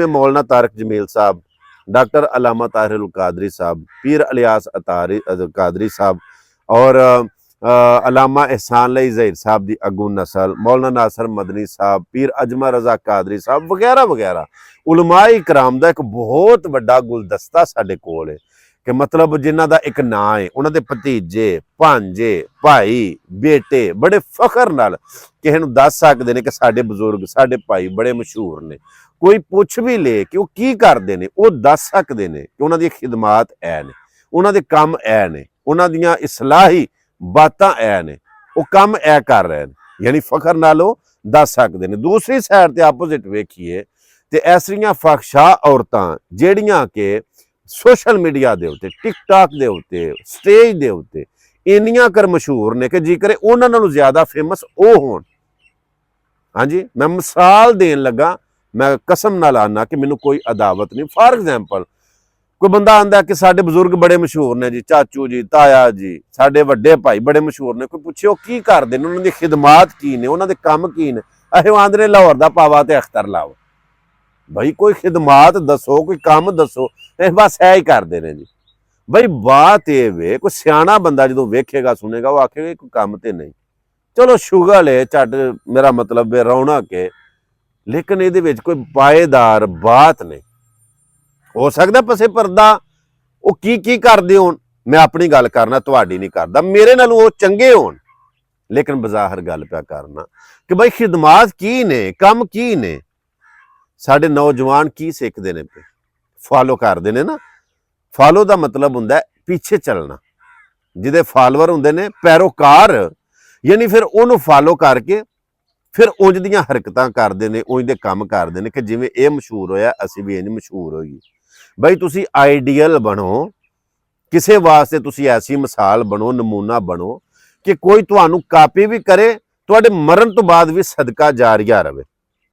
में मौलाना तारिक जमील साहब, डॉक्टर अल्लामा ताहिरुल कादरी साहब, पीर इलियास कादरी साहब और अल्लामा एहसान अली ज़हीर साहब की अगू नस्ल, मौलाना नासर मदनी साहब, पीर अजमल रज़ा कादरी साहब वगैरह वगैरह उलमाए इकराम का एक बहुत बड़ा गुलदस्ता साडे कोल है कि मतलब जिन्हां दा एक नां है, उन्हां दे भतीजे, भांजे, भाई, बेटे बड़े फखर नाल किसी नूं दस सकदे ने कि साडे बजुर्ग, साडे भाई बड़े मशहूर ने। कोई पुछ भी ले कि वो की करदे ने, वो दस सकदे ने कि उन्हां दी खिदमात ऐ ने, उन्हां दे कम ऐ ने, उन्हां दियां इस्लाही बातां ऐ ने, वो कम ऐ कर रहे हैं, यानी फखर नाल वो दस सकदे ने। दूसरी साइड ते आपोजिट वेखीए ते ऐसियां फखशा औरतां जेड़ियां के सोशल मीडिया के उत्ते, टिकटॉक के उत्ते, स्टेज के उत्ते इन्नियां कर मशहूर ने कि जेकर उन्हां नालों ज्यादा फेमस वो होण। हाँ जी, मैं मिसाल देन लगा, मैं कसम नाल आना कि मैनू कोई अदावत नहीं। फॉर एग्जाम्पल कोई बंदा आंदा कि साडे बजुर्ग बड़े मशहूर ने जी, चाचू जी, ताया जी, साडे वड्डे भाई बड़े मशहूर ने, कोई पुछे वो की करदे ने, उन्हां दी खिदमात की ने, उन्हां दे कम की ने, असीं आंदे ने लाहौर दा पावा ते अख्तर लाओ। भाई कोई खिदमात दसो, कोई काम दसो, बस है ही करते हैं जी। भाई बात ये वे कोई सियाना बंदा जो वेखेगा सुनेगा वो आखेगा कोई काम तो नहीं, चलो शुगल है झट, मेरा मतलब है रौनक है, लेकिन ये कोई पाएदार बात नहीं हो सकता। पसे परदा वो की करते हो, मैं अपनी गल करना, तुहाडी नहीं करता, मेरे नालों वो चंगे होन, लेकिन बज़ाहिर गल पिया करना कि भाई खिदमात की ने, कम की ने, साडे नौजवान की सीखते हैं पे, फॉलो करते हैं ना। फॉलो का मतलब हुंदा है पीछे चलना, जिहदे फॉलोअर हुंदे ने पैरोकार, यानी फिर उन्होंने फॉलो करके फिर उंज दियां हरकतां करते हैं, उंज दे काम करते हैं कि जिवें ये मशहूर होया असीं भी इंज मशहूर होईए। भाई तुसीं आइडियल बनो, किसी वास्ते तुसीं ऐसी मिसाल बनो, नमूना बनो कि कोई तुहानूं कापी भी करे, तुहाडे मरण तो बाद भी सदका जारिया रहे।